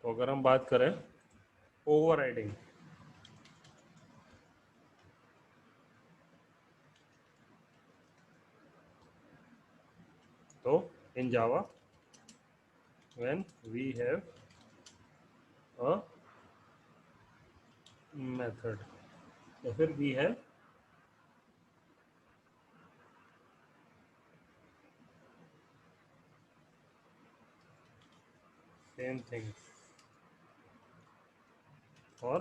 तो अगर हम बात करें ओवरराइडिंग, तो इन जावा when we have a method, या फिर we have same thing or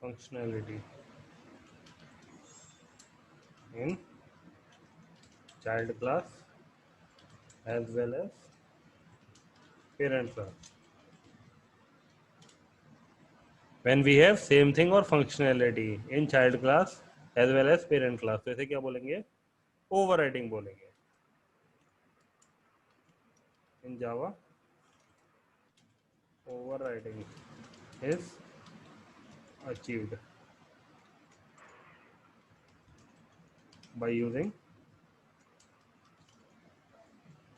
functionality in child class as well as parent class. When we have same thing or functionality in child class as well as parent class, तो इसे क्या बोलेंगे? Overriding बोलेंगे. In Java, overriding is achieved by using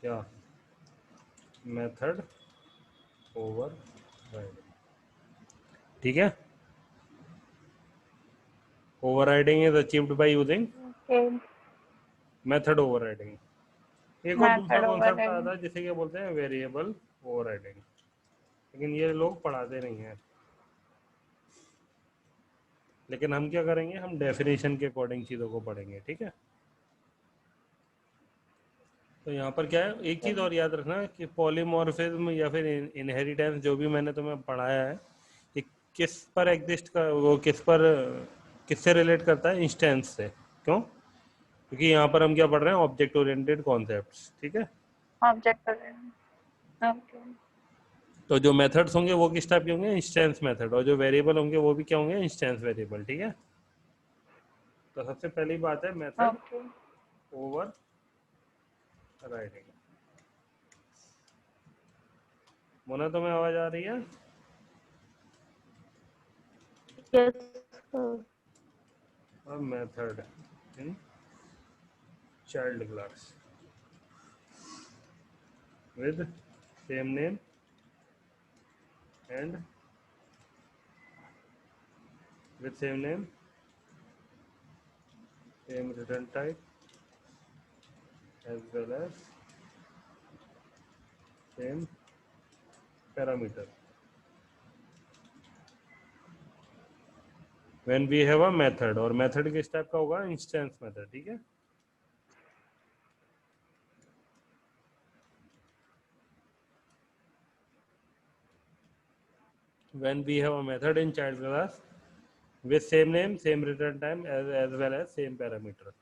क्या? Method overriding. ठीक है. Overriding is achieved by using Okay. Method overriding. एक और दूसरा Method कॉन्सेप्ट आता overriding. है जिसे क्या बोलते हैं? Variable overriding. लेकिन ये लोग पढ़ाते नहीं हैं. लेकिन हम क्या करेंगे? हम डेफिनेशन के अकॉर्डिंग चीज़ों को पढ़ेंगे. ठीक है. तो यहाँ पर क्या है, एक चीज़ और याद रखना कि पॉलीमॉर्फिज्म या फिर इनहेरिटेंस जो भी मैंने तुम्हें पढ़ाया है, ये किस पर एग्जिस्ट कर, वो किससे रिलेट करता है? इंस्टेंस से. क्यों? क्योंकि यहाँ पर हम क्या पढ़ रहे हैं? Object oriented concepts. ठीक है. Object oriented. Okay. तो जो मेथड्स होंगे वो किस टाइप के होंगे? Instance method. और जो वेरिएबल होंगे वो भी क्या होंगे? Instance variable. ठीक है. तो सबसे पहली बात है method Okay. Over riding. Mona, तुम्हें आवाज आ रही है? Yes, sir. A method in child class with same name and with same name, same return type as well as same parameter. When we have a method, और method किस type का होगा? Instance method. ठीक है. When we have a method in child class with same name, same return time as well as same parameter.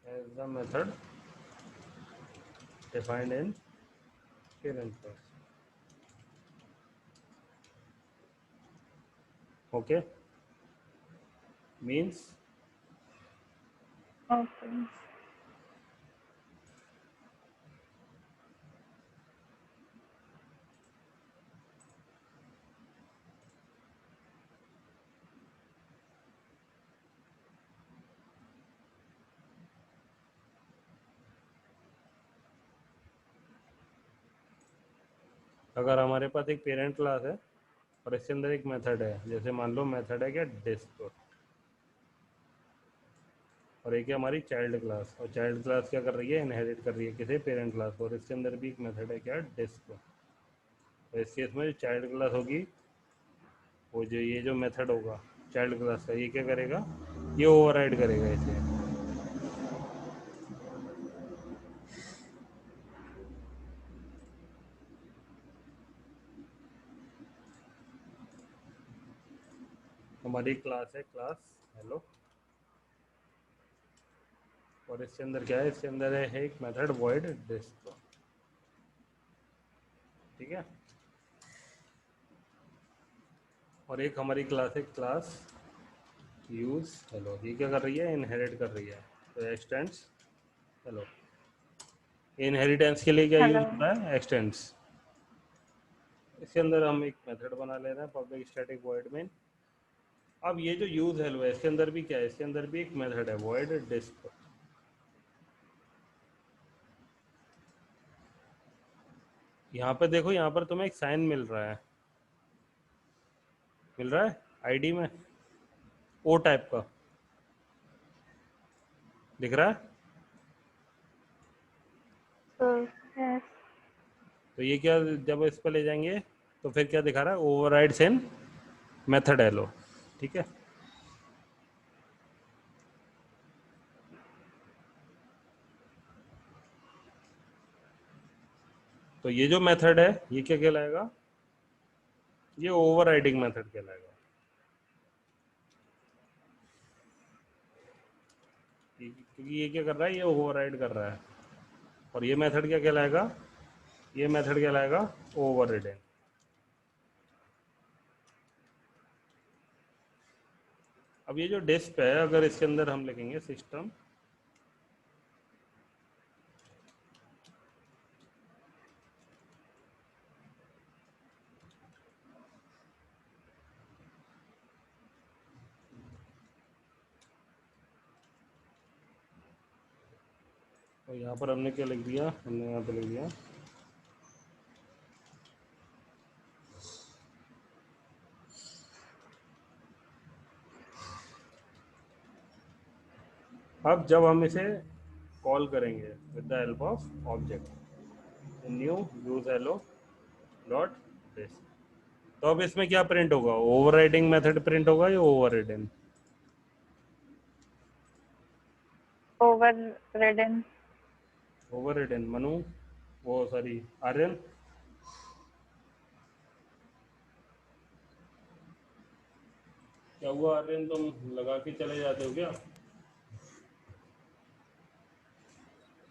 As the method defined in parent class. Okay. Means Okay. अगर हमारे पास एक parent class है और इसके अंदर एक method है, जैसे मान लो मेथड है क्या? डिस्क. और एक है हमारी चाइल्ड क्लास, और चाइल्ड क्लास क्या कर रही है? इनहेरिट कर रही है किसे? पेरेंट क्लास को. और इसके अंदर भी एक मेथड है क्या? डिस्क. तो इस केस में जो चाइल्ड क्लास होगी, वो जो ये जो मेथड होगा चाइल्ड क्लास का, ये क्या करेगा? ये ओवरराइड करेगा इसे. हमारी क्लास है क्लास हेलो, और इसके अंदर क्या है? इसके अंदर है एक मेथड वॉइड डिस्क. ठीक है. और एक हमारी क्लास है क्लास यूज हेलो. ये क्या कर रही है? इनहेरिट कर रही है. तो एक्सटेंड्स हेलो. इनहेरिटेंस के लिए क्या यूज Hello. होता है? एक्सटेंड्स. इसके अंदर हम एक मेथड बना ले रहे हैं पब्लिक स्टैटिक वॉइड मेन. अब ये जो यूज हेलो है इसके अंदर भी क्या है, इसके अंदर भी एक मेथड है वॉइड डिस्प। यहाँ पे देखो, यहाँ पर तुम्हें एक साइन मिल रहा है आईडी में, ओ टाइप का दिख रहा है। Sir yes. तो ये क्या, जब इस पर ले जाएंगे तो फिर क्या दिखा रहा है, ओवरराइड्स इन मेथड हेलो। ठीक है, तो ये जो मेथड है ये क्या कहलाएगा, ये ओवरराइडिंग मेथड कहलाएगा। क्योंकि ये क्या कर रहा है, ये ओवरराइड कर रहा है। और ये मेथड क्या कहलाएगा, ये मेथड कहलाएगा ओवररिडन। अब ये जो डिस्प है, अगर इसके अंदर हम लिखेंगे सिस्टम तो यहाँ पर हमने क्या लिख दिया, हमने यहाँ पे लिख दिया अब जब हम इसे कॉल करेंगे with the help of object new use hello dot disp, तो अब इसमें क्या प्रिंट होगा, ओवरराइडिंग मेथड प्रिंट होगा या overridden. Overridden. Overridden. Manu, वो सॉरी आर्यन, क्या हुआ आर्यन, तुम लगा के चले जाते हो क्या।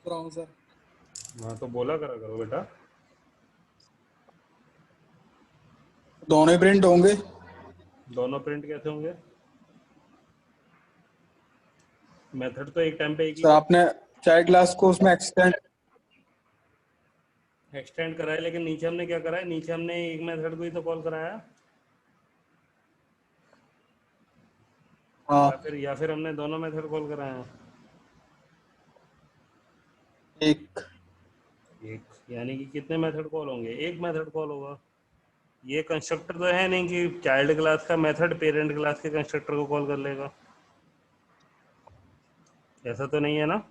रहा हूँ सर। हाँ तो बोला करा करो बेटा। दोनों ही प्रिंट होंगे। दोनों प्रिंट कैसे होंगे, मेथड तो एक टाइम पे एक ही सर आपने चाइल्ड क्लास को उसमें एक्सटेंड करा है, लेकिन नीचे हमने क्या करा है, नीचे हमने एक मेथड को ही तो कॉल कराया, हाँ या फिर हमने दोनों मेथड कॉल कराए हैं। एक। एक, यानी कि कितने मेथड कॉल होंगे, एक मेथड कॉल होगा। ये कंस्ट्रक्टर तो है नहीं कि चाइल्ड क्लास का मेथड पेरेंट क्लास के कंस्ट्रक्टर को कॉल कर लेगा, ऐसा तो नहीं है ना।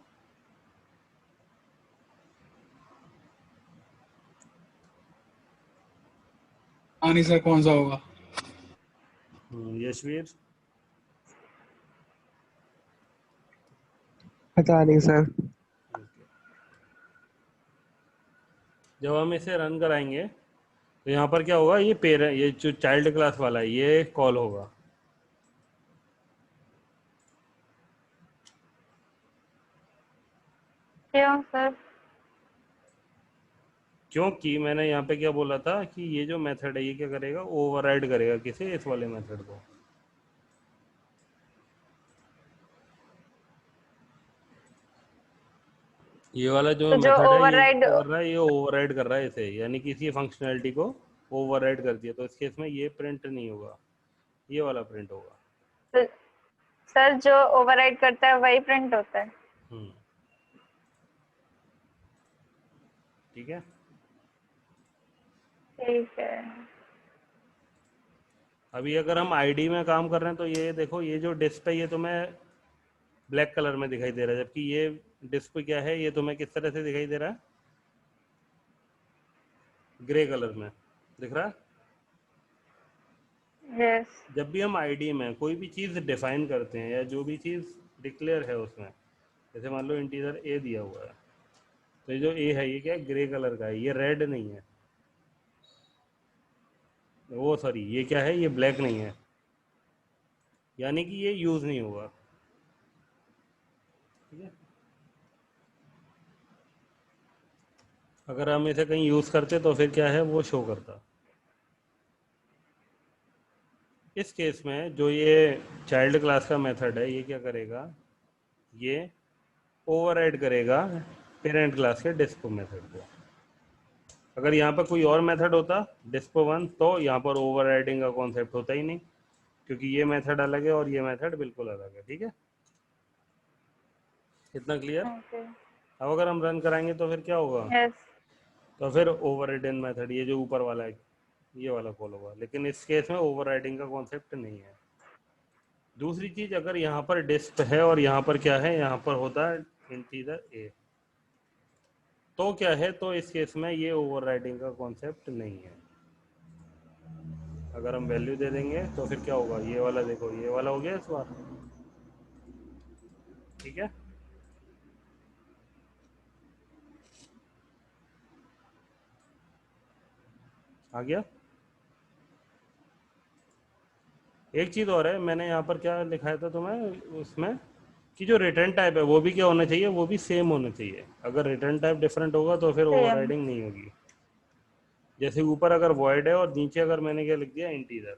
हाँ नहीं सर, कौन सा होगा। यशवीर, पता नहीं सर। जब हम इसे रन कराएंगे तो यहाँ पर क्या होगा, ये पेरेंट, ये जो चाइल्ड क्लास वाला है ये कॉल होगा। क्यों सर? क्योंकि मैंने यहाँ पे क्या बोला था कि ये जो मेथड है ये क्या करेगा, ओवरराइड करेगा किसे, इस वाले मेथड को। ये वाला जो तो जो मेथड है ये ओवरराइड। क्या कर रहा है, ये ओवरराइड कर रहा है इसे, यानी किसी फंक्शनैलिटी को ओवरराइड कर दिया, तो इस केस में ये प्रिंट नहीं होगा, ये वाला प्रिंट होगा। सर जो ओवरराइड करता है वही प्रिंट होता है। हम्म, ठीक है। ठीक है। अभी अगर हम आईडी में काम कर रहे हैं तो ये देखो, ये जो डिस्क है ये तुम्हें ब्लैक कलर में दिखाई दे रहा है, जबकि ये डिस्क क्या है, ये तुम्हें किस तरह से दिखाई दे रहा है, ग्रे कलर में दिख रहा है। यस। जब भी हम आईडी में कोई भी चीज़ डिफाइन करते हैं या जो भी चीज़ डिक्लेयर है उसमें, जैसे मान लो इंटीजर ए दिया हुआ है, तो ये जो ए है ये क्या है, ग्रे कलर का है, ये रेड नहीं है, वो सॉरी ये क्या है, ये ब्लैक नहीं है, यानी कि ये यूज़ नहीं होगा। ठीक है, अगर हम इसे कहीं यूज़ करते तो फिर क्या है, वो शो करता। इस केस में जो ये चाइल्ड क्लास का मेथड है ये क्या करेगा, ये ओवरराइड करेगा पेरेंट क्लास के डिस्प मेथड को। अगर यहाँ पर कोई और मेथड होता डिस्प वन, तो यहाँ पर ओवरराइडिंग का कॉन्सेप्ट होता ही नहीं, क्योंकि ये मेथड अलग है और ये मेथड बिल्कुल अलग है। ठीक है, इतना क्लियर। Okay. अब अगर हम रन कराएंगे तो फिर क्या होगा, Yes. तो फिर ओवरराइडिंग मेथड, ये जो ऊपर वाला है ये वाला कॉल होगा, लेकिन इस केस में ओवरराइडिंग का कॉन्सेप्ट नहीं है। दूसरी चीज, अगर यहाँ पर डिस्प है और यहाँ पर क्या है, यहाँ पर होता है इंटीजर ए, तो क्या है, तो इस केस में ये ओवरराइडिंग का कॉन्सेप्ट नहीं है। अगर हम वैल्यू दे देंगे तो फिर क्या होगा, ये वाला देखो, ये वाला हो गया इस बार। ठीक है, आ गया। एक चीज और है, मैंने यहाँ पर क्या लिखाया था तुम्हें उसमें, कि जो रिटर्न टाइप है वो भी क्या होना चाहिए, वो भी सेम होना चाहिए। अगर रिटर्न टाइप डिफरेंट होगा तो फिर Same. ओवरराइडिंग नहीं होगी। जैसे ऊपर अगर वॉइड है और नीचे अगर मैंने क्या लिख दिया, इंटीजर,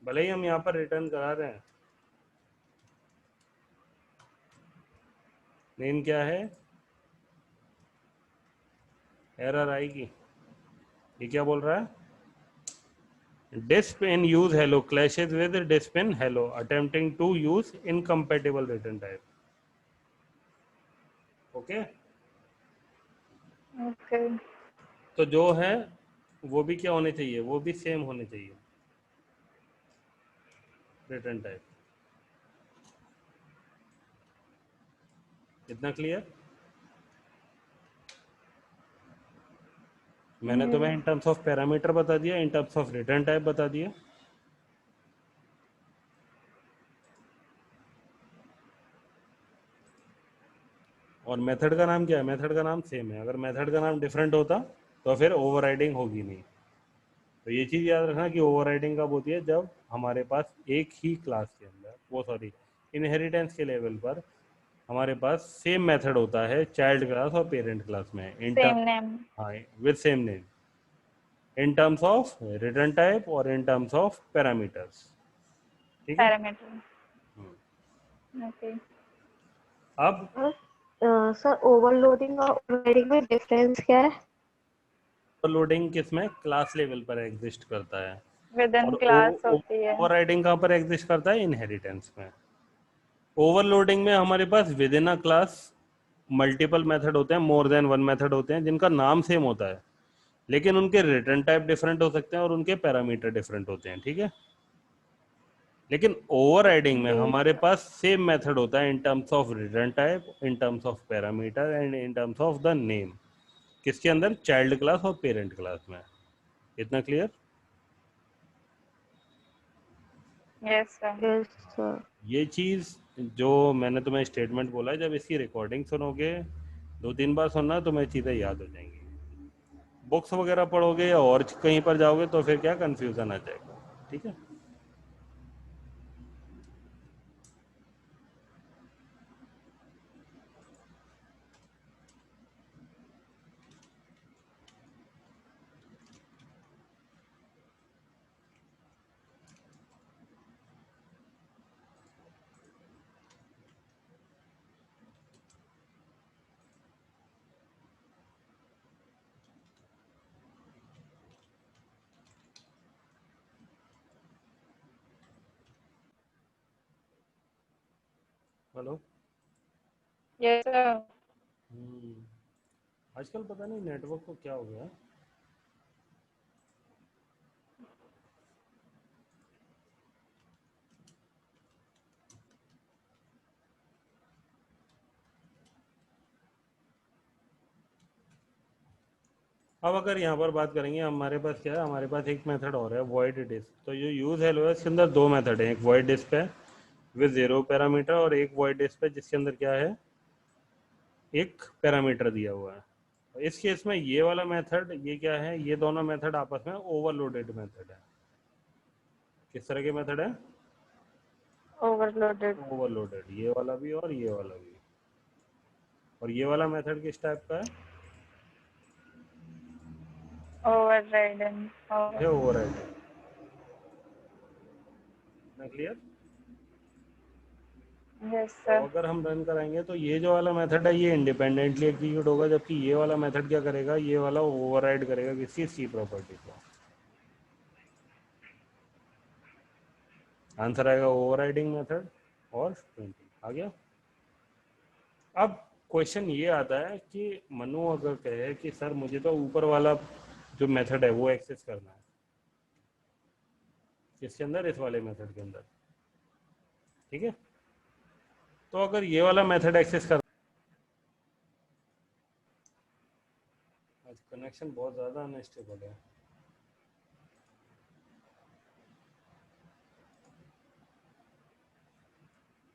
भले ही हम यहाँ पर रिटर्न करा रहे हैं, नेम क्या है, एरर आएगी। ये क्या बोल रहा है, disp in use hello clashes with disp in hello attempting to use incompatible return type। Okay, Okay. तो जो है वो भी क्या होने चाहिए, वो भी सेम होने चाहिए रिटर्न टाइप। इतना क्लियर। मैंने तुम्हें Yes. In terms of parameter बता दिया, इन टर्म्स ऑफ रिटर्न टाइप बता दिया। और मेथड का नाम क्या है, मेथड का नाम सेम है। अगर मेथड का नाम डिफरेंट होता तो फिर ओवरराइडिंग होगी नहीं। तो ये चीज़ याद रखना कि ओवरराइडिंग कब होती है, जब हमारे पास एक ही क्लास के अंदर, वो सॉरी इनहेरिटेंस के लेवल पर हमारे पास सेम मेथड होता है चाइल्ड क्लास और पेरेंट क्लास में, इन टर्म, Same name. हाँ, with same name, in terms of return type और इन टर्म्स ऑफ पैरामीटर्स। ठीक है। Parameter. Okay. अब सर ओवरलोडिंग और ओवरराइडिंग में डिफरेंस क्या है? ओवरलोडिंग किस में, क्लास लेवल पर एग्जिस्ट करता है, Within और class होती है. ओवरराइडिंग कहाँ पर एग्जिस्ट करता है, इनहेरिटेंस में। ओवरलोडिंग में हमारे पास within a class multiple method होते हैं, मोर देन वन मेथड होते हैं, जिनका नाम सेम होता है, लेकिन उनके रिटर्न टाइप डिफरेंट हो सकते हैं और उनके पैरामीटर डिफरेंट होते हैं। ठीक है, लेकिन ओवरराइडिंग में जी हमारे पास सेम मेथड होता है इन terms of return type, in terms of parameter and in terms of the name. किसके अंदर, चाइल्ड क्लास और पेरेंट क्लास में। इतना clear. Yes, sir. Yes sir. ये चीज जो मैंने तुम्हें स्टेटमेंट बोला है, जब इसकी रिकॉर्डिंग सुनोगे, 2-3 बार सुनना, तुम्हें चीजें याद हो जाएंगी। बुक्स वगैरह पढ़ोगे या और कहीं पर जाओगे तो फिर क्या कंफ्यूजन आ जाएगा। ठीक है, हेलो। Yes, sir. आजकल पता नहीं नेटवर्क को क्या हो गया है। अब अगर यहाँ पर बात करेंगे, हमारे पास क्या है, हमारे पास एक मेथड और है void disk। तो ये यूज हेलो है, इसके अंदर दो मेथड है, एक void disk है विद जीरो पैरामीटर और एक void disk है जिसके अंदर क्या है, एक पैरामीटर दिया हुआ है। तो इस केस में ये वाला मेथड, ये क्या है, ये दोनों मेथड आपस में ओवरलोडेड मेथड है। किस तरह के मेथड है, Overloaded. ओवरलोडेड, ये वाला भी और ये वाला भी। और ये वाला मेथड किस टाइप का है, Overridden. ये ओवरराइड है। क्लियर। Yes, तो sir. अगर हम रन कराएंगे तो ये जो वाला मेथड है ये इंडिपेंडेंटली एग्जीक्यूट होगा, जबकि ये वाला मेथड क्या करेगा, ये वाला ओवरराइड करेगा किसी सी प्रॉपर्टी को। आंसर आएगा ओवरराइडिंग मेथड और प्रिंटिंग। आ गया। अब क्वेश्चन ये आता है कि मनु अगर कहे कि सर मुझे तो ऊपर वाला जो मेथड है वो एक्सेस करना है, किसके अंदर, इस वाले मेथड के अंदर, ठीक है। तो अगर ये वाला मेथड एक्सेस कर, आज कनेक्शन बहुत ज़्यादा अनस्टेबल है।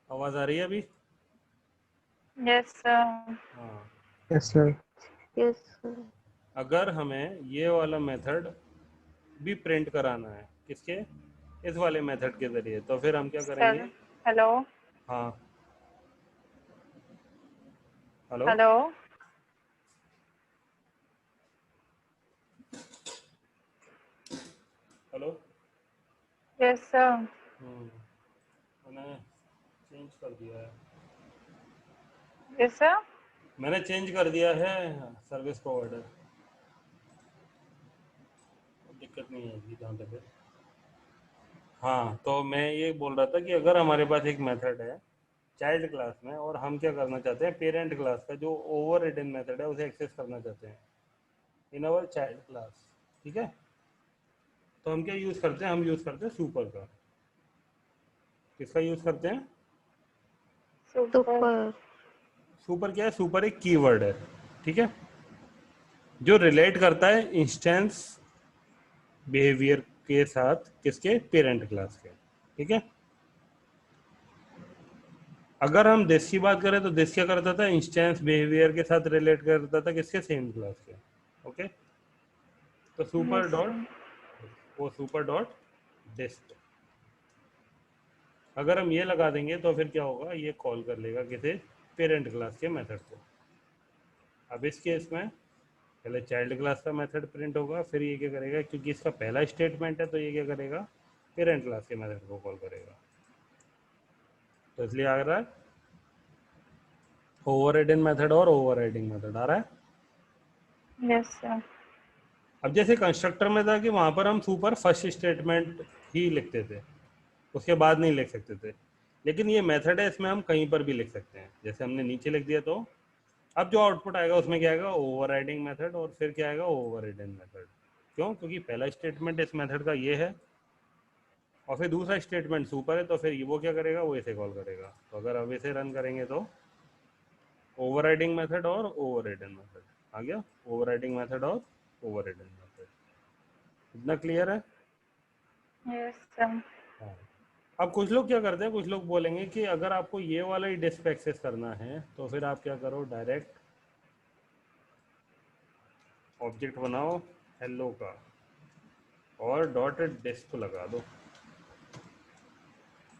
आवाज़ आ रही है अभी? Yes sir. हाँ। Yes sir. Yes, sir. अगर हमें ये वाला मेथड भी प्रिंट कराना है, किसके, इस वाले मेथड के ज़रिए, तो फिर हम क्या सर करेंगे। हेलो। हाँ, hello. Hello. Hello. Yes sir. मैंने चेंज कर दिया है, यस सर। मैंने चेंज कर दिया है सर्विस प्रोवाइडर, दिक्कत नहीं आएगी जहाँ तक है। हाँ, तो मैं ये बोल रहा था कि अगर हमारे पास एक मेथड है चाइल्ड क्लास में और हम क्या करना चाहते हैं, पेरेंट क्लास का जो ओवर रिटन मेथड है उसे एक्सेस करना चाहते हैं इन अवर चाइल्ड क्लास, ठीक है। तो हम क्या यूज़ करते हैं, हम यूज़ करते हैं सुपर का। किसका यूज़ करते हैं? सुपर। Super. सुपर क्या है, सुपर एक कीवर्ड है, ठीक है, जो रिलेट करता है इंस्टेंस बिहेवियर के साथ, किसके, पेरेंट क्लास के, ठीक है। अगर हम दिस की बात करें तो दिस क्या करता था, इंस्टेंस बिहेवियर के साथ रिलेट करता था, किसके, सेम क्लास के, ओके। तो सुपर यस डॉट, सर। वो सुपर डॉट डिस्ट, अगर हम ये लगा देंगे तो फिर क्या होगा, ये कॉल कर लेगा किसे, पेरेंट क्लास के मेथड को। अब इस केस में पहले चाइल्ड क्लास का मेथड प्रिंट होगा, फिर ये क्या करेगा, क्योंकि इसका पहला स्टेटमेंट है तो ये क्या करेगा, पेरेंट क्लास के मेथड को कॉल करेगा। तो इसलिए आ रहा है ओवरराइडिंग मेथड और ओवरराइडिंग मेथड आ रहा है। Yes sir. अब जैसे कंस्ट्रक्टर में था कि वहां पर हम सुपर फर्स्ट स्टेटमेंट ही लिखते थे, उसके बाद नहीं लिख सकते थे, लेकिन ये मेथड है, इसमें हम कहीं पर भी लिख सकते हैं, जैसे हमने नीचे लिख दिया। तो अब जो आउटपुट आएगा उसमें क्या आएगा, ओवरराइडिंग मेथड, और फिर क्या आएगा, ओवररिडन मेथड। क्यों? क्योंकि पहला स्टेटमेंट इस मेथड का ये है और फिर दूसरा स्टेटमेंट सुपर है, तो फिर वो क्या करेगा, वो इसे कॉल करेगा। तो अगर अब इसे रन करेंगे तो ओवरराइडिंग मेथड और ओवररिडन मेथड आ गया, ओवरराइडिंग मेथड और ओवररिडन मेथड। इतना क्लियर है? Yes sir. हाँ। अब कुछ लोग क्या करते हैं, कुछ लोग बोलेंगे कि अगर आपको ये वाला ही डिस्क एक्सेस करना है तो फिर आप क्या करो, डायरेक्ट ऑब्जेक्ट बनाओ हेलो का और डॉट डिस्क लगा दो।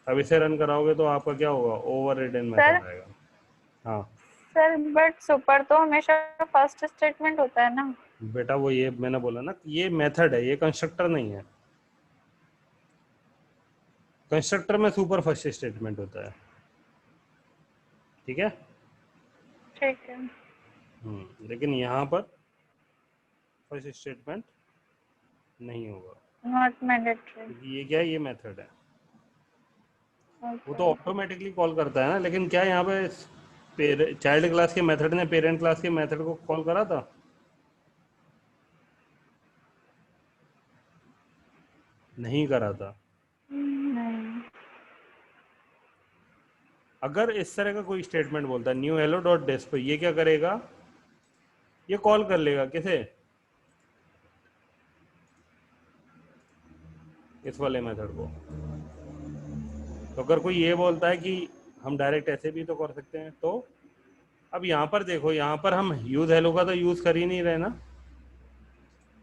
अब इसे रन कराओगे तो आपका क्या होगा, ओवररिडन सर मेथड आएगा। हाँ सर बट सुपर तो हमेशा फर्स्ट स्टेटमेंट होता है ना। बेटा, वो ये मैंने बोला ना, ये मेथड है, ये कंस्ट्रक्टर नहीं है। कंस्ट्रक्टर में सुपर फर्स्ट स्टेटमेंट होता है, ठीक है। ठीक है। लेकिन यहाँ पर फर्स्ट स्टेटमेंट नहीं होगा, नॉट मैंडेटरी। क्योंकि ये क्या है, ये मेथड है। वो ओके। तो ऑटोमेटिकली कॉल करता है ना, लेकिन क्या यहाँ पे चाइल्ड क्लास के मेथड ने पेरेंट क्लास के मेथड को कॉल करा था? नहीं करा था। नहीं। अगर इस तरह का कोई स्टेटमेंट बोलता है न्यू हेलो डॉट डिस्क, ये क्या करेगा, ये कॉल कर लेगा किसे, इस वाले मेथड को। तो अगर कोई ये बोलता है कि हम डायरेक्ट ऐसे भी तो कर सकते हैं, तो अब यहाँ पर देखो, यहाँ पर हम यूज हेलो का तो यूज कर ही नहीं रहे ना,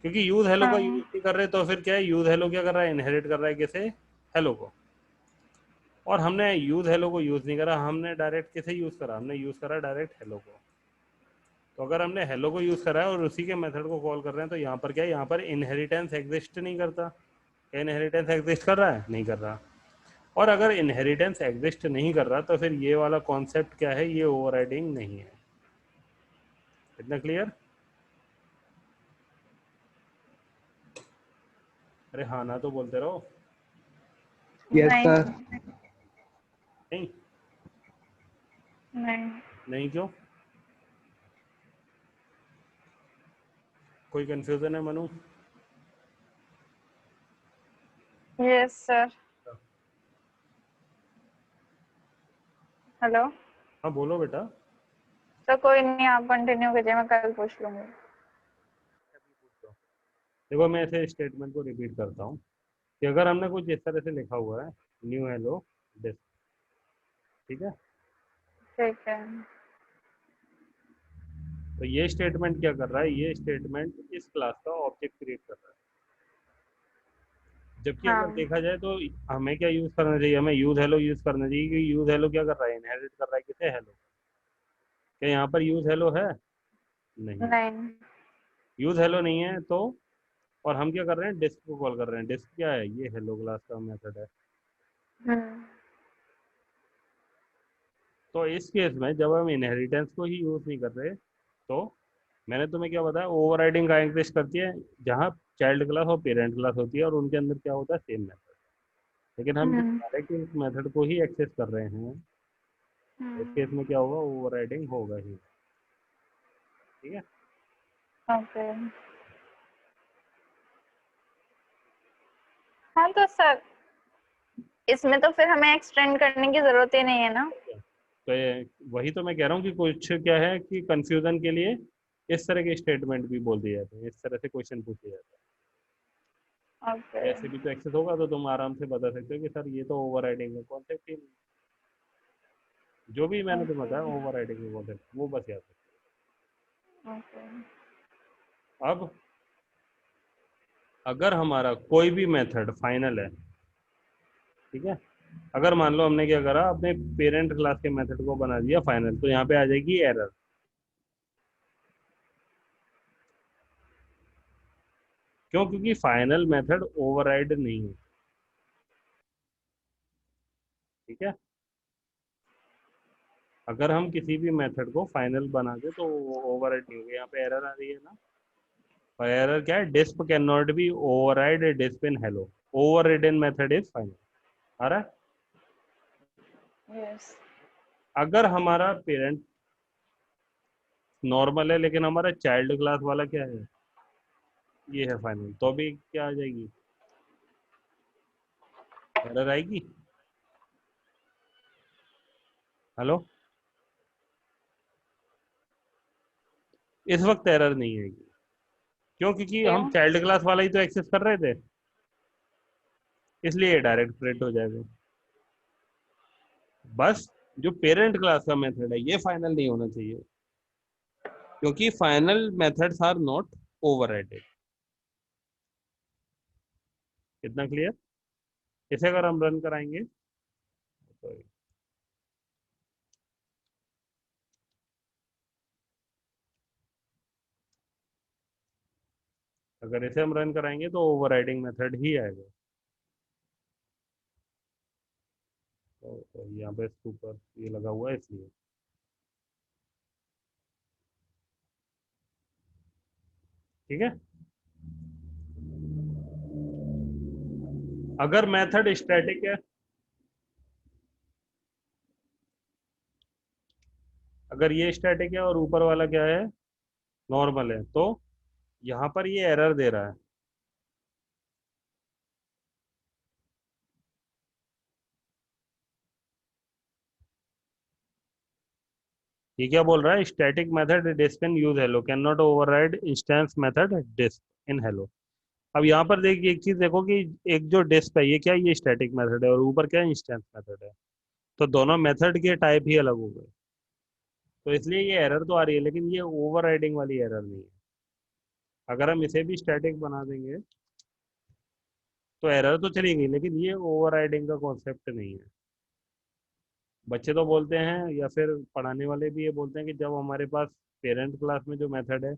क्योंकि यूज हेलो का यूज हाँ। नहीं कर रहे, तो फिर क्या है, यूज हेलो क्या कर रहा है, इनहेरिट कर रहा है किसे, हेलो को। और हमने यूज हेलो को यूज नहीं करा, हमने डायरेक्ट किसे यूज करा, हमने यूज करा डायरेक्ट हेलो को। तो अगर हमने हेलो को यूज करा है और उसी के मेथड को कॉल कर रहे हैं, तो यहाँ पर क्या है, यहाँ पर इनहेरिटेंस एग्जिस्ट नहीं करता। क्या इनहेरिटेंस एग्जिस्ट कर रहा है? नहीं कर रहा। और अगर इनहेरिटेंस एग्जिस्ट नहीं कर रहा तो फिर ये वाला कॉन्सेप्ट क्या है, ये ओवरराइडिंग नहीं है। इतना क्लियर? अरे हाँ ना तो बोलते रहो। यस नहीं सर। नहीं नहीं। नहीं क्यों? कोई कंफ्यूजन है मनु? Yes sir. हेलो। हाँ बोलो बेटा। तो कोई नहीं, आप कंटिन्यू कीजिए, मैं कल पूछ लूंगी। देखो मैं ऐसे स्टेटमेंट को रिपीट करता हूँ कि अगर हमने कुछ इस तरह से लिखा हुआ है, न्यू हेलो दिस, ठीक है, ठीक है। तो ये स्टेटमेंट क्या कर रहा है? ये स्टेटमेंट इस क्लास का ऑब्जेक्ट क्रिएट कर रहा है। जबकि अगर हाँ। देखा जाए तो हमें क्या यूज करना चाहिए? हमें यूज हेलो यूज करना चाहिए, क्योंकि यूज हेलो क्या कर रहा है? इनहेरिट कर रहा है किसे? हेलो। क्या यहाँ पर यूज हेलो है? नहीं। नहीं। यूज हेलो नहीं है तो, और हम क्या कर रहे हैं? डिस्क को कॉल कर रहे हैं। डिस्क क्या है? ये हेलो क्लास का मेथड है। हम्म। तो इस केस में जब हम इनहेरिटेंस को ही यूज नहीं कर रहे, तो मैंने तुम्हें क्या बताया? ओवरराइडिंग का एग्जिस्ट करती है जहाँ चाइल्ड क्लास और पेरेंट क्लास होती है और उनके अंदर क्या होता है? Same method. लेकिन हम हम्म। डायरेक्ट इस मेथड को ही एक्सेस कर रहे हैं, तो इस केस में क्या होगा? ओवरराइडिंग होगा ही। ठीक है। ओके। हाँ तो सर, इसमें तो फिर हमें एक्सटेंड करने की जरूरत ही नहीं है ना। तो वही तो मैं कह रहा हूँ कि कुछ क्या है कि कंफ्यूजन के लिए इस तरह के स्टेटमेंट भी बोल दिए जाते हैं, इस तरह से क्वेश्चन पूछे जाते ओके। हैं। ऐसे भी तो एक्सेस होगा तो तुम आराम से बता सकते हो कि सर ये तो ओवरराइडिंग का कॉन्सेप्ट ही नहीं। जो भी मैंने तुम्हें ओके। बताया ओवरराइडिंग का कॉन्सेप्ट, वो बस याद ओके। रखो। अब अगर हमारा कोई भी मेथड फाइनल है, ठीक है, अगर मान लो हमने क्या करा, अपने पेरेंट क्लास के मेथड को बना दिया फाइनल, तो यहाँ पे आ जाएगी एरर। क्यों? क्योंकि फाइनल मेथड ओवरराइड नहीं है। ठीक है। अगर हम किसी भी मेथड को फाइनल बना दे तो ओवरराइड नहीं होगा। यहाँ पे एरर आ रही है ना, और एरर क्या है? Disp can not be override disp in hello, overridden method is final. आ रहा है? यस। अगर हमारा पेरेंट नॉर्मल है लेकिन हमारा चाइल्ड क्लास वाला क्या है? ये है फाइनल, तो भी क्या आ जाएगी? एरर आएगी। हेलो? इस वक्त एरर नहीं आएगी। क्यों? क्योंकि हम क्यों? चाइल्ड क्लास वाला ही तो एक्सेस कर रहे थे, इसलिए ये डायरेक्ट प्रिंट हो जाएगा। बस जो पेरेंट क्लास का मेथड है ये फाइनल नहीं होना चाहिए, क्योंकि फाइनल मेथड्स आर नॉट ओवरराइडेड। कितना क्लियर? इसे अगर हम रन कराएंगे तो अगर इसे हम रन कराएंगे तो ओवरराइडिंग मेथड ही आएगा। तो यहाँ पे सुपर ये लगा हुआ है इसलिए। ठीक है। अगर मेथड स्टैटिक है, अगर ये स्टैटिक है और ऊपर वाला क्या है? नॉर्मल है, तो यहाँ पर ये एरर दे रहा है। ये क्या बोल रहा है? Static method disp in use hello can not override instance method disp in hello. अब यहाँ पर देखिए एक चीज देखो कि एक जो डिस्प है ये क्या है? ये स्टैटिक मेथड है और ऊपर क्या है? इंस्टेंस मेथड है। तो दोनों मेथड के टाइप ही अलग हो गए, तो इसलिए ये एरर तो आ रही है, लेकिन ये ओवरराइडिंग वाली एरर नहीं है। अगर हम इसे भी स्टैटिक बना देंगे तो एरर तो चलेगी, लेकिन ये ओवरराइडिंग का कॉन्सेप्ट नहीं है। बच्चे तो बोलते हैं या फिर पढ़ाने वाले भी ये बोलते हैं कि जब हमारे पास पेरेंट क्लास में जो मेथड है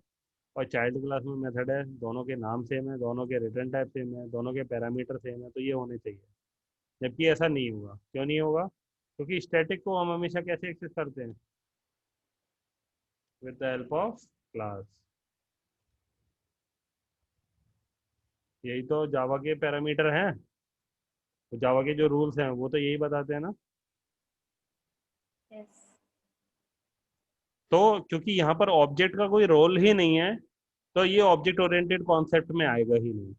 और चाइल्ड क्लास में मेथड है, दोनों के नाम सेम है, दोनों के रिटर्न टाइप सेम है, दोनों के पैरामीटर सेम है, तो ये होने चाहिए। जबकि ऐसा नहीं होगा। क्यों नहीं होगा? क्योंकि स्टैटिक को हम हमेशा कैसे एक्सेस करते हैं? With the help of class. यही तो जावा के पैरामीटर हैं। तो जावा के जो रूल्स हैं वो तो यही बताते हैं ना। यस। तो क्योंकि यहाँ पर ऑब्जेक्ट का कोई रोल ही नहीं है, तो ये ऑब्जेक्ट ओरिएंटेड कॉन्सेप्ट में आएगा ही नहीं।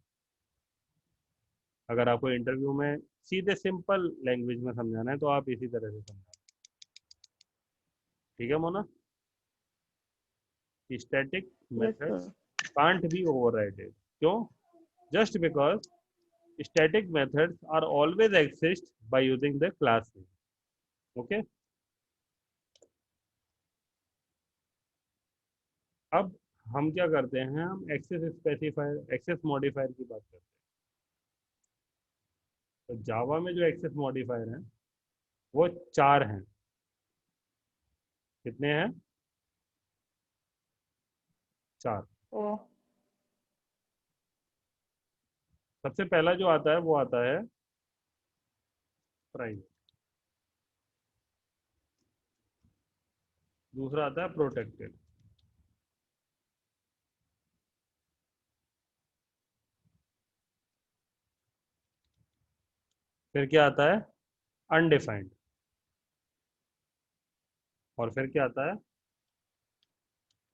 अगर आपको इंटरव्यू में सीधे सिंपल लैंग्वेज में समझाना है तो आप इसी तरह से समझाना। ठीक है Mona? Static Yes, sir. Methods can't be overrided. क्यों? Just because static methods are always accessed by using the class name. Okay? अब हम क्या करते हैं, हम एक्सेस स्पेसिफायर एक्सेस मॉडिफायर की बात करते हैं। तो जावा में जो एक्सेस मॉडिफायर हैं वो 4 हैं। कितने हैं? 4। ओ। सबसे पहला जो आता है वो आता है प्राइवेट, दूसरा आता है प्रोटेक्टेड, फिर क्या आता है अनडिफाइंड, और फिर क्या आता है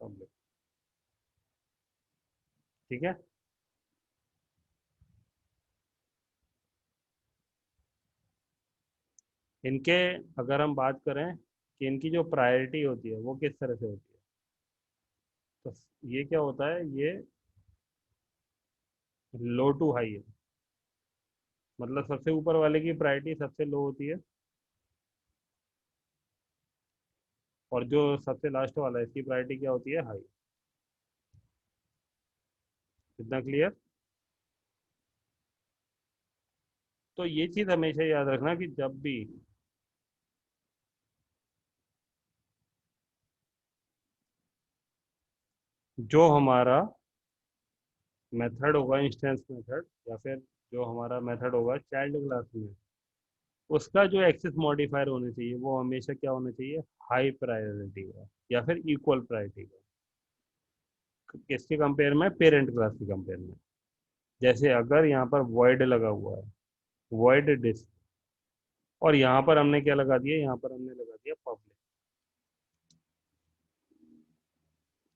पब्लिक। ठीक है? इनके अगर हम बात करें कि इनकी जो प्रायोरिटी होती है वो किस तरह से होती है, तो ये क्या होता है, ये लो टू हाई है। मतलब सबसे ऊपर वाले की प्रायोरिटी सबसे लो होती है, और जो सबसे लास्ट वाला है इसकी प्रायोरिटी क्या होती है, हाई। कितना क्लियर? तो ये चीज़ हमेशा याद रखना कि जब भी जो हमारा मेथड होगा इंस्टेंस मेथड, या फिर जो हमारा मेथड होगा चाइल्ड क्लास में, उसका जो एक्सेस मॉडिफायर होना चाहिए वो हमेशा क्या होना चाहिए, हाई प्रायोरिटी का या फिर इक्वल प्रायोरिटी का। किसके कंपेयर में? पेरेंट क्लास के कंपेयर में। जैसे अगर यहाँ पर वॉइड लगा हुआ है, वॉइड डिस्क, और यहाँ पर हमने क्या लगा दिया, यहाँ पर हमने लगा दिया पब्लिक,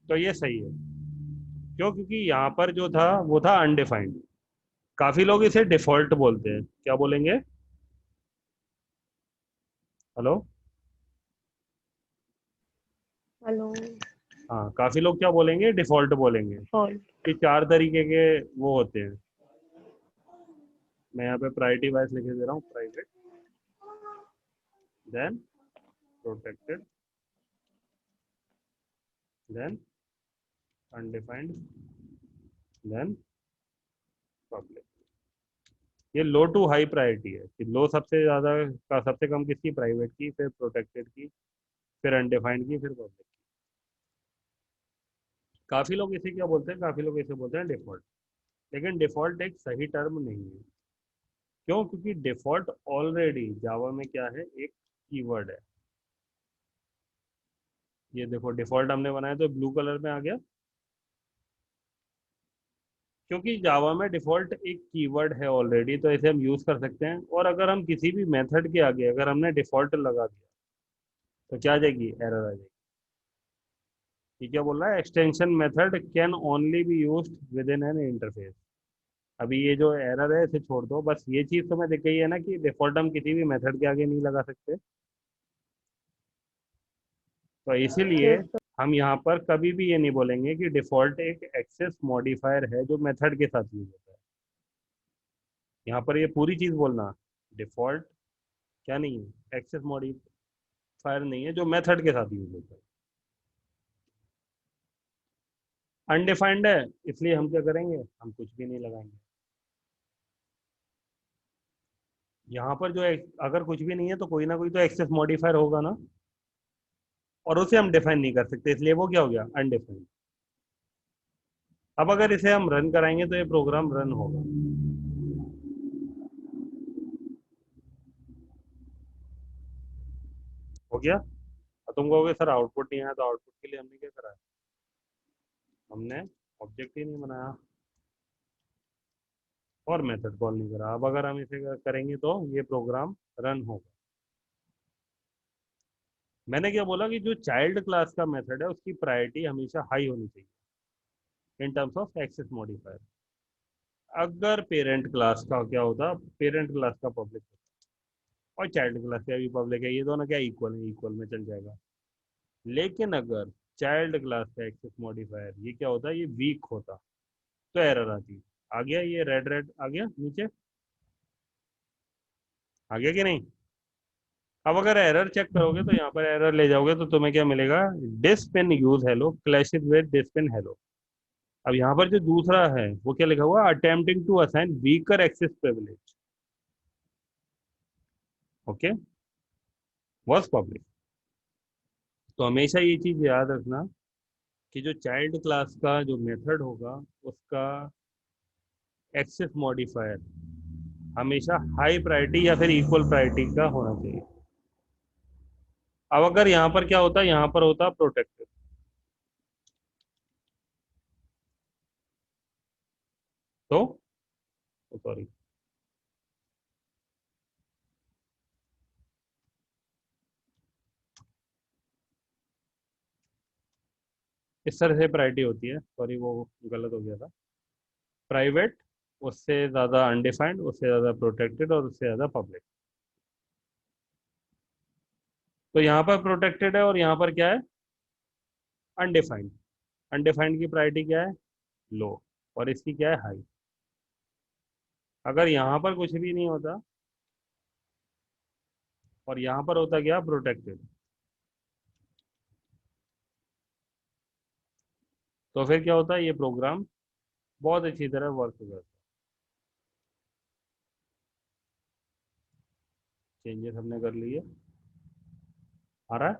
तो ये सही है। क्यों? क्योंकि यहाँ पर जो था वो था अनडिफाइंड। काफी लोग इसे डिफॉल्ट बोलते हैं। क्या बोलेंगे? हेलो? Hello. हाँ, काफी लोग क्या बोलेंगे, डिफॉल्ट बोलेंगे। Fault. कि 4 तरीके के वो होते हैं। मैं यहाँ पे प्रायोरिटी वाइज लिखे दे रहा हूँ, private, then protected, then undefined, then public. ये लो टू हाई प्रायोरिटी है कि लो सबसे ज्यादा का सबसे कम किसकी, प्राइवेट की, फिर प्रोटेक्टेड की, फिर अनडिफाइंड की, फिर पब्लिक की। काफी लोग इसे क्या बोलते हैं, काफी लोग इसे बोलते हैं डिफॉल्ट। लेकिन डिफॉल्ट एक सही टर्म नहीं है। क्यों? क्योंकि डिफॉल्ट ऑलरेडी जावा में क्या है, एक कीवर्ड है। ये देखो डिफॉल्ट हमने बनाया तो ब्लू कलर में आ गया, क्योंकि जावा में डिफॉल्ट एक कीवर्ड है ऑलरेडी, तो इसे हम यूज कर सकते हैं। और अगर हम किसी भी मेथड के आगे अगर हमने डिफॉल्ट लगा दिया तो क्या आ जाएगी, एरर आ जाएगी। ये क्या बोल रहा है, extension method can only be used with in an interface. अभी ये जो एरर है इसे छोड़ दो, बस ये चीज तो मैं दिख गई है ना कि डिफॉल्ट हम किसी भी मेथड के आगे नहीं लगा सकते। तो इसीलिए Yes, sir. हम यहाँ पर कभी भी ये नहीं बोलेंगे कि डिफॉल्ट एक एक्सेस मॉडिफायर है जो मेथड के साथ यूज होता है। यहाँ पर ये पूरी चीज बोलना, डिफॉल्ट क्या नहीं है, एक्सेस मॉडिफायर नहीं है जो मेथड के साथ यूज होता है। अनडिफाइंड है, इसलिए हम क्या करेंगे, हम कुछ भी नहीं लगाएंगे। यहाँ पर जो अगर कुछ भी नहीं है तो कोई ना कोई तो एक्सेस मॉडिफायर होगा ना, और उसे हम डिफाइन नहीं कर सकते, इसलिए वो क्या हो गया, अनडिफाइंड। अब अगर इसे हम रन कराएंगे तो ये प्रोग्राम रन होगा। हो गया? और तुम कहोगे सर आउटपुट नहीं आया, तो आउटपुट के लिए हमने क्या करा है, हमने ऑब्जेक्ट ही नहीं बनाया। और मेथड कॉल नहीं करा। अब अगर हम इसे करेंगे तो ये प्रोग्राम रन होगा। मैंने क्या बोला कि जो चाइल्ड क्लास का मेथड है उसकी प्रायोरिटी हमेशा हाई होनी चाहिए in terms of access modifier. अगर पेरेंट क्लास का क्या होता, पेरेंट क्लास का पब्लिक और चाइल्ड क्लास का भी पब्लिक है, ये दोनों क्या इक्वल है, इक्वल में चल जाएगा। लेकिन अगर चाइल्ड क्लास का एक्सेस मॉडिफायर ये क्या होता है, ये वीक होता तो एरर आती। आ गया ये रेड रेड आ गया नीचे, आ गया कि नहीं? अब अगर एरर चेक करोगे तो यहाँ पर एरर ले जाओगे तो तुम्हें क्या मिलेगा, disp in use hello clashes with disp in hello. अब यहाँ पर जो दूसरा है वो क्या लिखा हुआ, attempting to assign weaker access privilege, okay, was public. तो हमेशा ये चीज याद रखना कि जो चाइल्ड क्लास का जो मेथड होगा उसका एक्सेस मॉडिफायर हमेशा हाई प्रायोरिटी या फिर इक्वल प्रायोरिटी का होना चाहिए। अब अगर यहाँ पर क्या होता है, यहाँ पर होता प्रोटेक्टेड, तो सॉरी इस तरह से प्रायोरिटी होती है, सॉरी वो गलत हो गया था। प्राइवेट, उससे ज़्यादा अनडिफाइंड, उससे ज़्यादा प्रोटेक्टेड और उससे ज़्यादा पब्लिक। तो यहाँ पर प्रोटेक्टेड है और यहाँ पर क्या है, अनडिफाइंड। अनडिफाइंड की प्रायोरिटी क्या है, लो, और इसकी क्या है, हाई। अगर यहाँ पर कुछ भी नहीं होता और यहाँ पर होता क्या, प्रोटेक्टेड, तो फिर क्या होता है, ये प्रोग्राम बहुत अच्छी तरह वर्क करता है। चेंजेस हमने कर लिए, आ रहा है।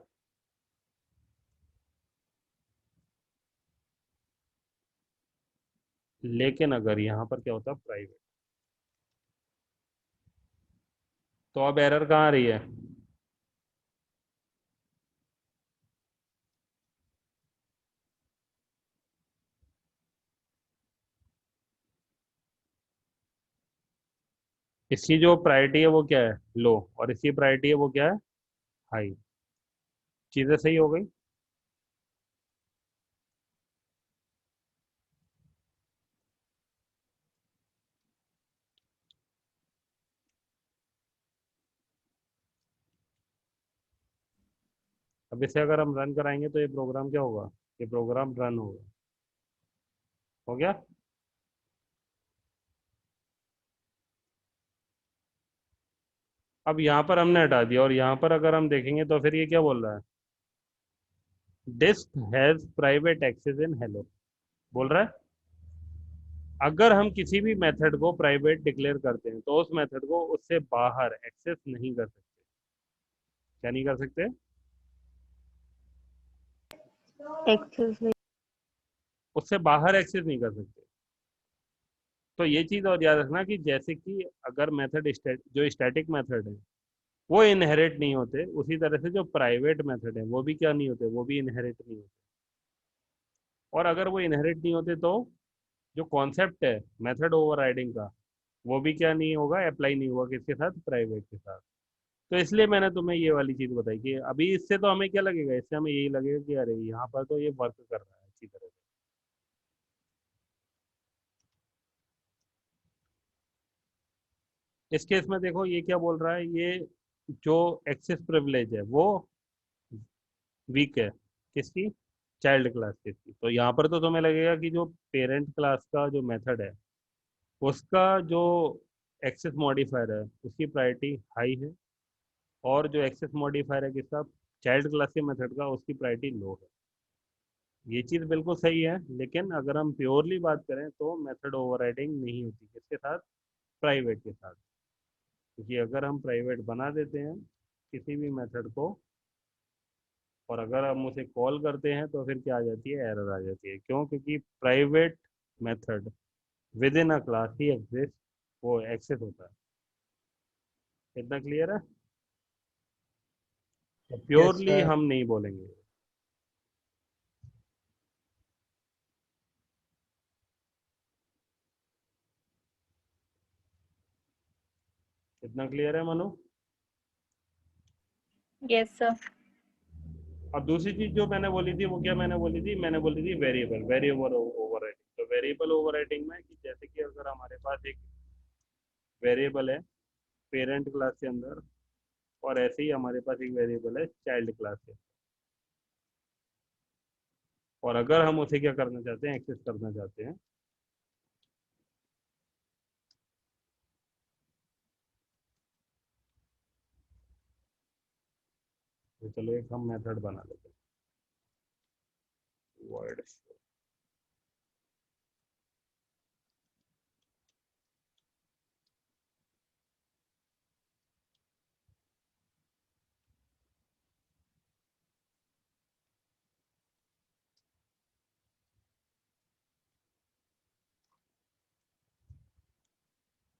लेकिन अगर यहाँ पर क्या होता है, प्राइवेट, तो अब एरर कहाँ आ रही है, इसकी जो प्रायोरिटी है वो क्या है, लो, और इसकी प्रायोरिटी है वो क्या है, हाई। चीज़ें सही हो गई। अब इसे अगर हम रन कराएंगे तो ये प्रोग्राम क्या होगा, ये प्रोग्राम रन होगा। हो गया। अब यहाँ पर हमने हटा दिया और यहाँ पर अगर हम देखेंगे तो फिर ये क्या बोल रहा है, disk has private access in hello, बोल रहा है। अगर हम किसी भी मेथड को प्राइवेट डिक्लेयर करते हैं तो उस मेथड को उससे बाहर एक्सेस नहीं कर सकते। क्या नहीं कर सकते, एक्सेस नहीं। उससे बाहर एक्सेस नहीं कर सकते। तो ये चीज़ और याद रखना कि जैसे कि अगर मेथड जो स्टैटिक मेथड है वो इनहेरिट नहीं होते, उसी तरह से जो प्राइवेट मेथड है वो भी क्या नहीं होते, वो भी इनहेरिट नहीं होते। और अगर वो इनहेरिट नहीं होते तो जो कॉन्सेप्ट है मेथड ओवरराइडिंग का वो भी क्या नहीं होगा, अप्लाई नहीं होगा, किसके साथ, प्राइवेट के साथ। तो इसलिए मैंने तुम्हें ये वाली चीज़ बताई कि अभी इससे तो हमें क्या लगेगा, इससे हमें यही लगेगा कि अरे यहाँ पर तो ये वर्क कर रहा है अच्छी तरह से। इस केस में देखो ये क्या बोल रहा है, ये जो एक्सेस प्रिविलेज है वो वीक है, किसकी, चाइल्ड क्लास की। तो यहाँ पर तो तुम्हें लगेगा कि जो पेरेंट क्लास का जो मेथड है उसका जो एक्सेस मॉडिफायर है उसकी प्रायोरिटी हाई है, और जो एक्सेस मॉडिफायर है किसका, चाइल्ड क्लास के मेथड का, उसकी प्रायोरिटी लो है। ये चीज़ बिल्कुल सही है, लेकिन अगर हम प्योरली बात करें तो मेथड ओवरराइडिंग नहीं होती किसके साथ, प्राइवेट के साथ। क्योंकि अगर हम प्राइवेट बना देते हैं किसी भी मेथड को और अगर हम उसे कॉल करते हैं तो फिर क्या आ जाती है, एरर आ जाती है। क्यों, क्योंकि private method with in a class he exist, वो एक्सेस होता है। इतना क्लियर है, तो यस प्योरली सर। हम नहीं बोलेंगे। इतना क्लियर है मनु? Yes sir. अब दूसरी चीज जो मैंने बोली थी वो क्या मैंने बोली थी वेरिएबल वेरिएबल ओवरराइडिंग। तो वेरिएबल ओवरराइडिंग में कि जैसे कि अगर हमारे पास एक वेरिएबल है पेरेंट क्लास के अंदर, और ऐसे ही हमारे पास एक वेरिएबल है चाइल्ड क्लास के, और अगर हम उसे क्या करना चाहते हैं, एक्सेस करना चाहते हैं, तो चलो एक हम मेथड बना लेते हैं, void show।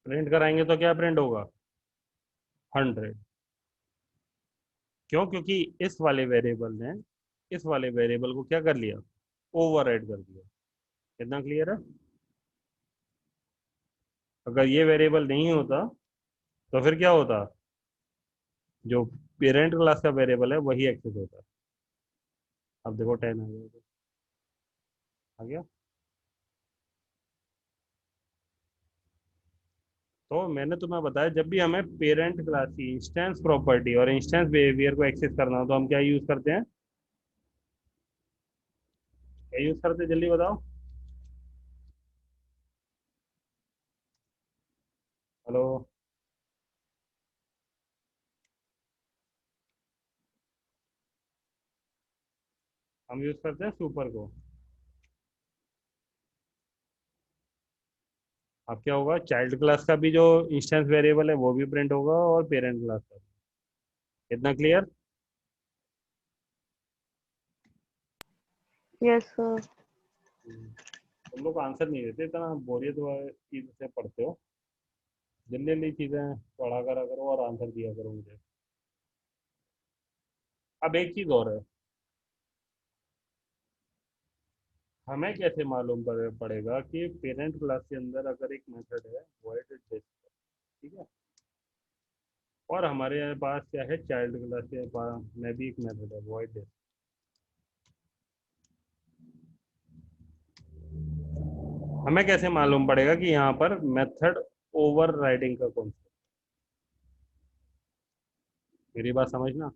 प्रिंट कराएंगे तो क्या प्रिंट होगा? 100। क्यों? क्योंकि इस वाले वेरिएबल को क्या कर लिया, ओवरराइड कर दिया। कितना क्लियर है? अगर ये वेरिएबल नहीं होता तो फिर क्या होता, जो पेरेंट क्लास का वेरिएबल है वही एक्सेस होता। अब देखो 10 आ गया, आ गया। तो मैंने तुम्हें बताया जब भी हमें पेरेंट क्लास की इंस्टेंस प्रॉपर्टी और इंस्टेंस बिहेवियर को एक्सेस करना हो तो हम क्या यूज करते हैं, क्या यूज करते हैं, जल्दी बताओ। हेलो? हम यूज करते हैं सुपर को। अब क्या होगा, चाइल्ड क्लास का भी जो इंस्टेंस वेरिएबल है वो भी प्रिंट होगा और पेरेंट क्लास का भी। इतना क्लियर? Yes, sir. तुम लोग आंसर नहीं देते, इतना बोरियत चीज से पढ़ते हो। जल्दी जल्दी चीजें पढ़ा करा करो और आंसर दिया करो मुझे। अब एक चीज और है, हमें कैसे मालूम पड़ेगा कि पेरेंट क्लास के अंदर अगर एक मेथड है void disk, ठीक है, और हमारे पास क्या है, चाइल्ड क्लास के पास में भी एक मेथड है void disk, हमें कैसे मालूम पड़ेगा कि यहाँ पर मेथड ओवरराइडिंग का कॉन्सेप्ट? मेरी बात समझना,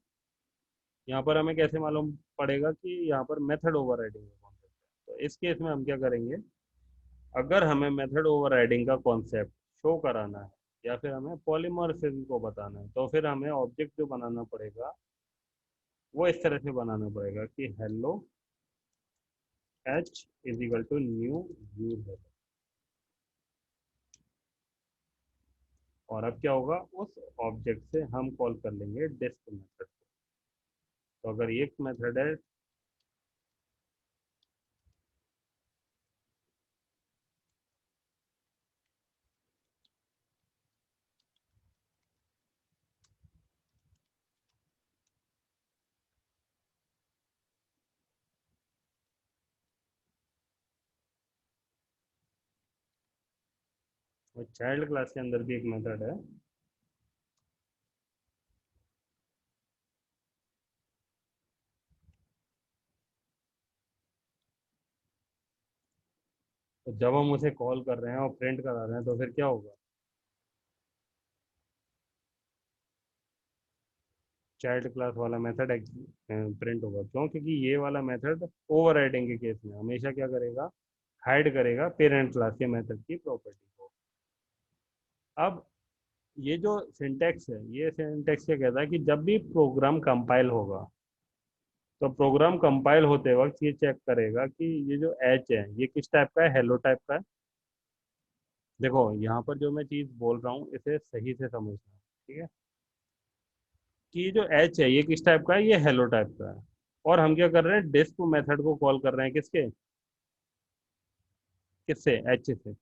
यहाँ पर हमें कैसे मालूम पड़ेगा कि यहाँ पर मेथड ओवरराइडिंग का कॉन्सेप्ट है? तो इस केस में हम क्या करेंगे, अगर हमें मेथड ओवरराइडिंग का कॉन्सेप्ट शो कराना है या फिर हमें पॉलीमॉर्फिज्म को बताना है, तो फिर हमें ऑब्जेक्ट जो बनाना पड़ेगा वो इस तरह से बनाना पड़ेगा कि hello h is equal to new user. और अब क्या होगा, उस ऑब्जेक्ट से हम कॉल कर लेंगे डिस्क मेथड। तो अगर ये एक मेथड है, और चाइल्ड क्लास के अंदर भी एक मेथड है, तो जब हम उसे कॉल कर रहे हैं और प्रिंट करा रहे हैं तो फिर क्या होगा, चाइल्ड क्लास वाला मेथड प्रिंट होगा। क्यों? क्योंकि ये वाला मेथड ओवरराइडिंग के केस में हमेशा क्या करेगा, हाइड करेगा पेरेंट क्लास के मेथड की प्रॉपर्टी को। अब ये जो सिंटेक्स है, ये सिंटेक्स क्या कहता है कि जब भी प्रोग्राम कंपाइल होगा तो प्रोग्राम कंपाइल होते वक्त ये चेक करेगा कि ये जो एच है ये किस टाइप का है, हेलो टाइप का है। देखो यहाँ पर जो मैं चीज़ बोल रहा हूँ इसे सही से समझना, ठीक है, कि ये जो एच है ये किस टाइप का है, ये हेलो टाइप का है। और हम क्या कर रहे हैं, डिस्प मेथड को कॉल कर रहे हैं किसके, किससे, एच से।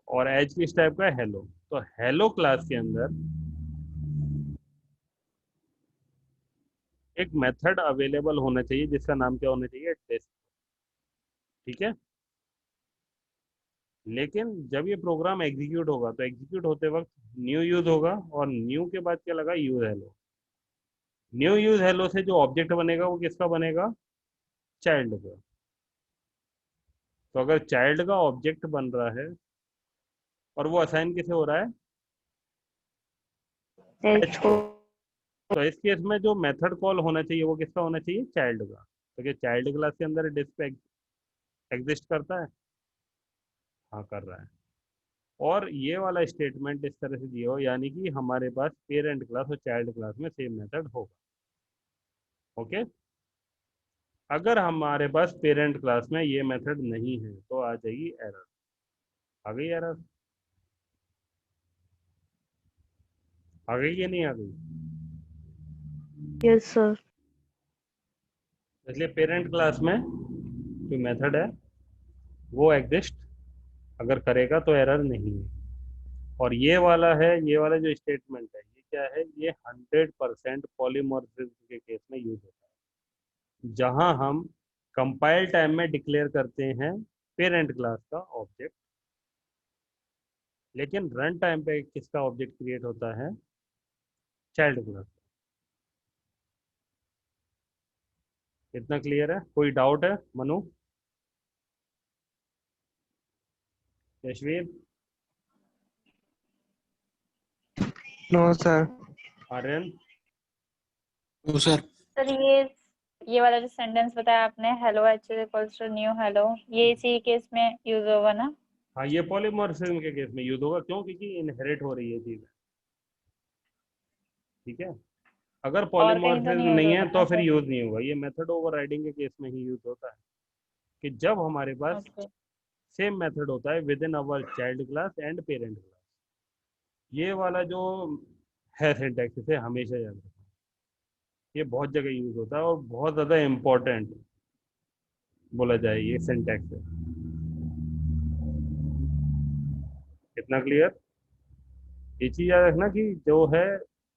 और एच किस टाइप का है, हेलो। तो हेलो क्लास के अंदर एक मेथड अवेलेबल होना चाहिए जिसका नाम क्या होना चाहिए, डिस्प। ठीक है, लेकिन जब ये प्रोग्राम एग्जीक्यूट होगा तो एग्जीक्यूट होते वक्त न्यू यूज होगा, और न्यू के बाद क्या लगा, use hello. New use hello से जो ऑब्जेक्ट बनेगा वो किसका बनेगा, चाइल्ड का। तो अगर चाइल्ड का ऑब्जेक्ट बन रहा है और वो असाइन किसे हो रहा है, एच एच को। को, तो इस केस में जो मेथड कॉल होना चाहिए वो किसका होना चाहिए, चाइल्ड का। तो क्या चाइल्ड क्लास के अंदर डिस्प एग्जिस्ट करता है, हाँ कर रहा है। और ये वाला स्टेटमेंट इस तरह से दिया हो, यानी कि हमारे पास पेरेंट क्लास और चाइल्ड क्लास में सेम मेथड होगा। ओके, अगर हमारे पास पेरेंट क्लास में ये मेथड नहीं है तो आ जाएगी एरर। आ गई एरर, आ गई या नहीं आ गई। Yes sir. इसलिए पेरेंट क्लास में जो मेथड है वो एग्जिस्ट अगर करेगा तो एरर नहीं है। और ये वाला है, ये वाला जो स्टेटमेंट है ये क्या है, ये 100% पॉलीमॉर्फिज्म के केस में यूज होता है, जहां हम कंपाइल टाइम में डिक्लेयर करते हैं पेरेंट क्लास का ऑब्जेक्ट, लेकिन रन टाइम पे किसका ऑब्जेक्ट क्रिएट होता है, चाइल्ड क्लास। इतना क्लियर है, कोई डाउट है मनु, यशवीर, नो सर। आर्यन। तो सर सर ये वाला जो सेंटेंस बताया आपने, hello h equals to new hello, ये इसी केस में यूज होगा ना। हाँ ये पॉलीमॉर्फिज्म के केस में यूज होगा, क्यों, क्योंकि इनहेरिट हो रही है चीज, ठीक है। अगर और कहीं तो पॉलीमॉर्फिज्म नहीं यूज नहीं है होगा ना तो फिर सर। यूज नहीं होगा। ये मेथड ओवरराइडिंग के केस में ही यूज होता है, कि जब हमारे पास ओके। सेम मेथड होता है with in our child class and parent class. ये वाला जो है सिंटैक्स, इसे हमेशा याद रखना, ये बहुत जगह यूज होता है और बहुत ज़्यादा इम्पोर्टेंट बोला जाए ये सिंटैक्स है। कितना क्लियर। ये चीज़ याद रखना कि जो है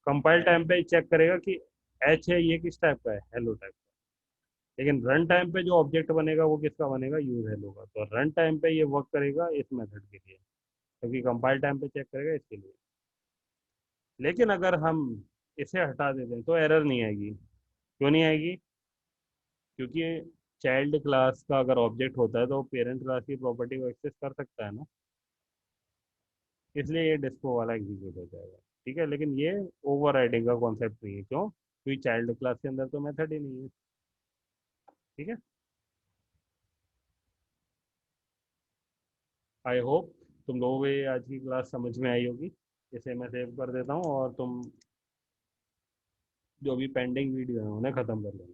कंपाइल टाइम पे चेक करेगा कि एच है ये किस टाइप का है, हेलो टाइप का, लेकिन रन टाइम पे जो ऑब्जेक्ट बनेगा वो किसका बनेगा, यूज हेलो का। तो रन टाइम पे ये वर्क करेगा इस मेथड के लिए, क्योंकि कंपाइल टाइम पे चेक करेगा इसके लिए। लेकिन अगर हम इसे हटा देते हैं तो एरर नहीं आएगी। क्यों नहीं आएगी, क्योंकि चाइल्ड क्लास का अगर ऑब्जेक्ट होता है तो पेरेंट क्लास की प्रॉपर्टी को एक्सेस कर सकता है ना, इसलिए ये डिस्को वाला एग्जीक्यूट हो जाएगा। ठीक है, लेकिन ये ओवरराइडिंग का कॉन्सेप्ट नहीं है, क्यों, क्योंकि चाइल्ड क्लास के अंदर तो मेथड ही नहीं है। ठीक है, आई होप तुम लोगों को ये आज की क्लास समझ में आई होगी। इसे मैं सेव कर देता हूँ और तुम जो भी पेंडिंग वीडियो है उन्हें ख़त्म कर लेना।